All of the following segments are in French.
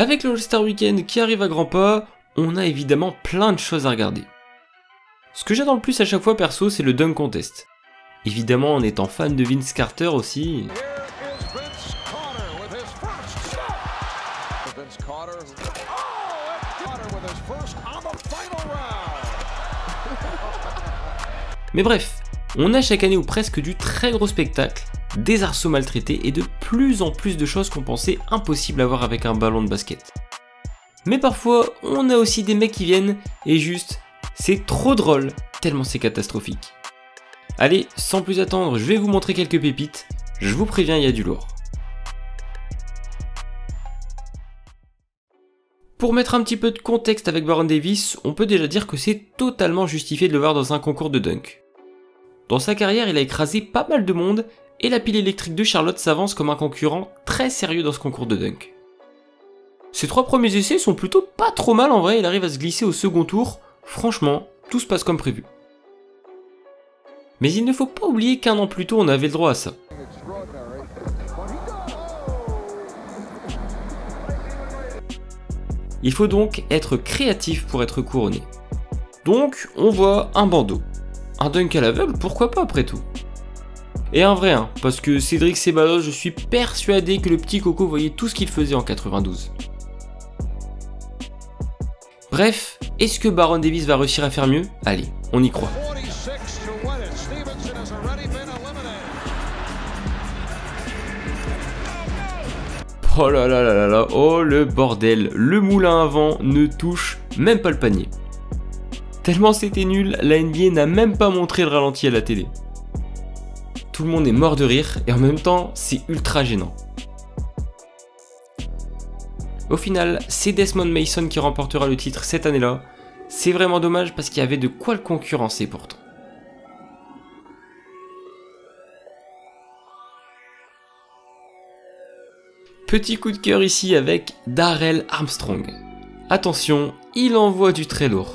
Avec le All-Star Weekend qui arrive à grands pas, on a évidemment plein de choses à regarder. Ce que j'adore le plus à chaque fois perso, c'est le dunk contest. Évidemment, en étant fan de Vince Carter aussi. Mais bref, on a chaque année ou presque du très gros spectacle, des arceaux maltraités et de plus en plus de choses qu'on pensait impossible à voir avec un ballon de basket. Mais parfois, on a aussi des mecs qui viennent et juste, c'est trop drôle, tellement c'est catastrophique. Allez, sans plus attendre, je vais vous montrer quelques pépites, je vous préviens, il y a du lourd. Pour mettre un petit peu de contexte avec Baron Davis, on peut déjà dire que c'est totalement justifié de le voir dans un concours de dunk. Dans sa carrière, il a écrasé pas mal de monde et la pile électrique de Charlotte s'avance comme un concurrent très sérieux dans ce concours de dunk. Ses 3 premiers essais sont plutôt pas trop mal en vrai, il arrive à se glisser au second tour, franchement, tout se passe comme prévu. Mais il ne faut pas oublier qu'un an plus tôt on avait le droit à ça. Il faut donc être créatif pour être couronné. Donc on voit un bandeau. Un dunk à l'aveugle, pourquoi pas après tout. Et un vrai parce que Cédric Ceballos, je suis persuadé que le petit Coco voyait tout ce qu'il faisait en 92. Bref, est-ce que Baron Davis va réussir à faire mieux? Allez, on y croit. Oh là là là là là, oh le bordel, le moulin à vent ne touche même pas le panier. Tellement c'était nul, la NBA n'a même pas montré le ralenti à la télé. Tout le monde est mort de rire et en même temps, c'est ultra gênant. Au final, c'est Desmond Mason qui remportera le titre cette année-là. C'est vraiment dommage parce qu'il y avait de quoi le concurrencer pourtant. Petit coup de cœur ici avec Darrell Armstrong. Attention, il envoie du très lourd.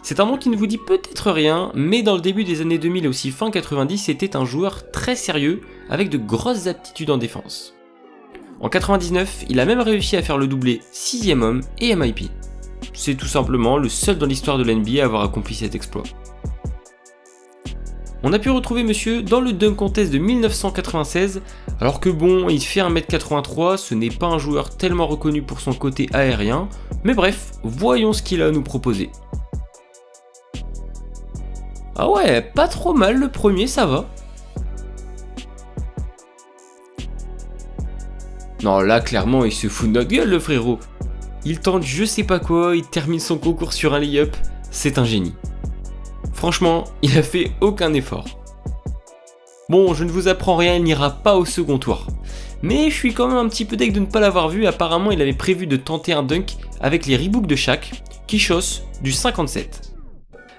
C'est un nom qui ne vous dit peut-être rien, mais dans le début des années 2000 et aussi fin 90, c'était un joueur très sérieux avec de grosses aptitudes en défense. En 99, il a même réussi à faire le doublé 6e homme et MIP. C'est tout simplement le seul dans l'histoire de l'NBA à avoir accompli cet exploit. On a pu retrouver monsieur dans le dunk contest de 1996, alors que bon, il fait 1m83, ce n'est pas un joueur tellement reconnu pour son côté aérien, mais bref, voyons ce qu'il a à nous proposer. Ah ouais, pas trop mal le premier, ça va. Non, là clairement il se fout de notre gueule le frérot. Il tente je sais pas quoi, il termine son concours sur un lay-up, c'est un génie. Franchement, il a fait aucun effort. Bon, je ne vous apprends rien, il n'ira pas au second tour. Mais je suis quand même un petit peu deg de ne pas l'avoir vu, apparemment il avait prévu de tenter un dunk avec les Reebok de Shaq, qui chausse du 57.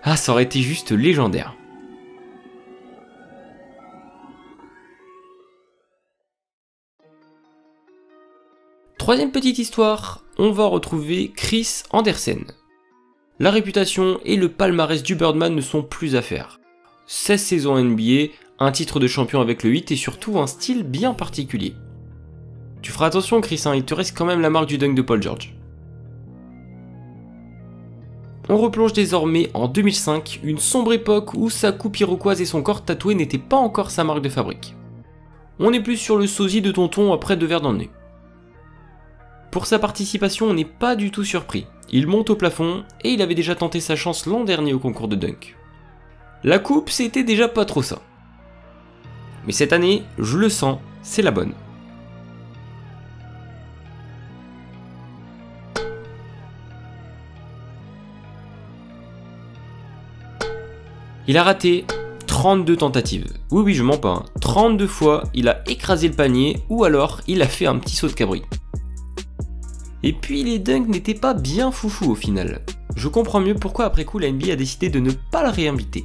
Ah, ça aurait été juste légendaire. Troisième petite histoire, on va retrouver Chris Andersen. La réputation et le palmarès du Birdman ne sont plus à faire. 16 saisons NBA, un titre de champion avec le 8 et surtout un style bien particulier. Tu feras attention Chris, il te reste quand même la marque du dunk de Paul George. On replonge désormais en 2005, une sombre époque où sa coupe iroquoise et son corps tatoué n'étaient pas encore sa marque de fabrique. On est plus sur le sosie de tonton après 2 verres dans le nez. Pour sa participation, on n'est pas du tout surpris. Il monte au plafond et il avait déjà tenté sa chance l'an dernier au concours de dunk. La coupe, c'était déjà pas trop ça. Mais cette année, je le sens, c'est la bonne. Il a raté 32 tentatives. Oui, je mens pas. 32 fois, il a écrasé le panier ou alors il a fait un petit saut de cabri. Et puis les dunks n'étaient pas bien foufou au final. Je comprends mieux pourquoi après coup la NBA a décidé de ne pas le réinviter.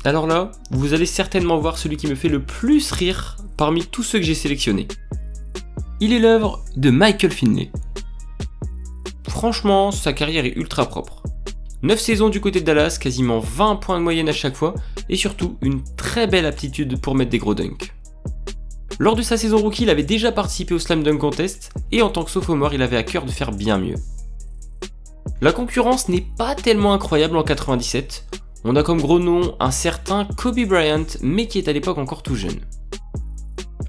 Alors là, vous allez certainement voir celui qui me fait le plus rire parmi tous ceux que j'ai sélectionnés. Il est l'œuvre de Michael Finley. Franchement, sa carrière est ultra propre. 9 saisons du côté de Dallas, quasiment 20 points de moyenne à chaque fois, et surtout une très belle aptitude pour mettre des gros dunks. Lors de sa saison rookie, il avait déjà participé au Slam Dunk Contest, et en tant que sophomore, il avait à cœur de faire bien mieux. La concurrence n'est pas tellement incroyable en 97, on a comme gros nom un certain Kobe Bryant, mais qui est à l'époque encore tout jeune.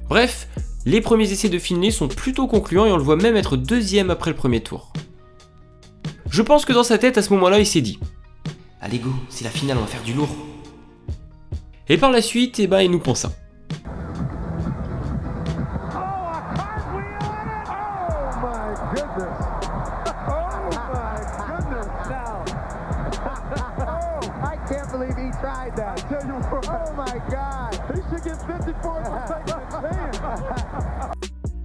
Bref, les premiers essais de Finlay sont plutôt concluants et on le voit même être deuxième après le premier tour. Je pense que dans sa tête à ce moment-là il s'est dit « Allez go, c'est la finale, on va faire du lourd ». Et par la suite, il nous pond ça.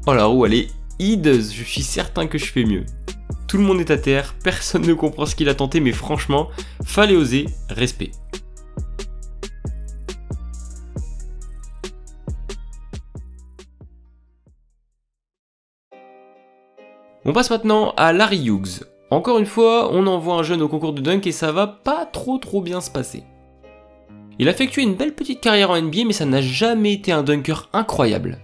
Oh la roue, elle est hideuse, je suis certain que je fais mieux. Tout le monde est à terre, personne ne comprend ce qu'il a tenté, mais franchement, fallait oser, respect. On passe maintenant à Larry Hughes. Encore une fois, on envoie un jeune au concours de dunk et ça va pas trop bien se passer. Il a effectué une belle petite carrière en NBA, mais ça n'a jamais été un dunker incroyable.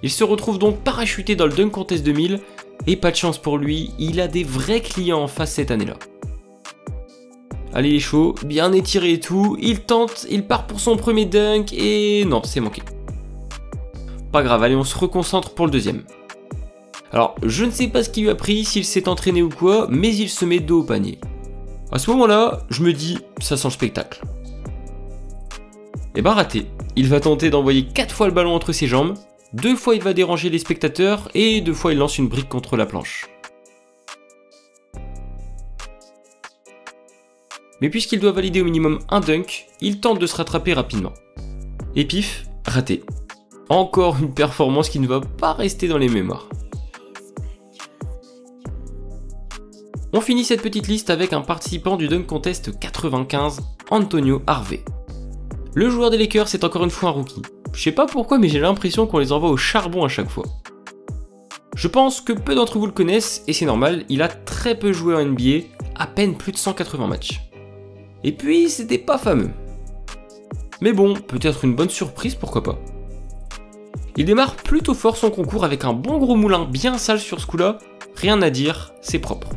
Il se retrouve donc parachuté dans le Dunk Contest 2000, et pas de chance pour lui, il a des vrais clients en face cette année-là. Allez, il est chaud, bien étiré et tout, il tente, il part pour son premier dunk, et non, c'est manqué. Pas grave, allez, on se reconcentre pour le deuxième. Alors, je ne sais pas ce qu'il lui a pris, s'il s'est entraîné ou quoi, mais il se met dos au panier. À ce moment-là, je me dis, ça sent le spectacle. Et raté. Il va tenter d'envoyer 4 fois le ballon entre ses jambes, 2 fois il va déranger les spectateurs, et 2 fois il lance une brique contre la planche. Mais puisqu'il doit valider au minimum un dunk, il tente de se rattraper rapidement. Et pif, raté. Encore une performance qui ne va pas rester dans les mémoires. On finit cette petite liste avec un participant du Dunk Contest 95, Antonio Harvey. Le joueur des Lakers est encore une fois un rookie. Je sais pas pourquoi, mais j'ai l'impression qu'on les envoie au charbon à chaque fois. Je pense que peu d'entre vous le connaissent, et c'est normal, il a très peu joué en NBA, à peine plus de 180 matchs. Et puis, c'était pas fameux. Mais bon, peut-être une bonne surprise, pourquoi pas. Il démarre plutôt fort son concours avec un bon gros moulin bien sale sur ce coup-là, rien à dire, c'est propre.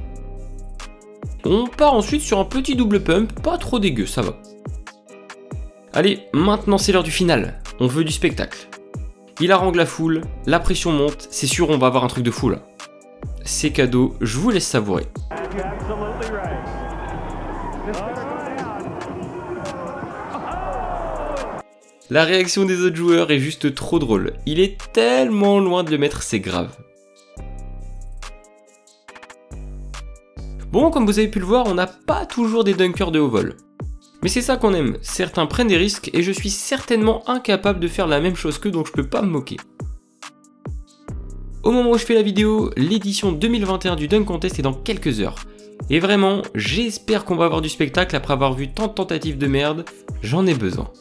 On part ensuite sur un petit double pump, pas trop dégueu, ça va. Allez, maintenant c'est l'heure du final, on veut du spectacle. Il harangue la foule, la pression monte, c'est sûr on va avoir un truc de fou là. C'est cadeau, je vous laisse savourer. La réaction des autres joueurs est juste trop drôle, il est tellement loin de le mettre, c'est grave. Bon, comme vous avez pu le voir, on n'a pas toujours des dunkers de haut vol. Mais c'est ça qu'on aime, certains prennent des risques et je suis certainement incapable de faire la même chose qu'eux, donc je peux pas me moquer. Au moment où je fais la vidéo, l'édition 2021 du Dunk Contest est dans quelques heures. Et vraiment, j'espère qu'on va avoir du spectacle après avoir vu tant de tentatives de merde, j'en ai besoin.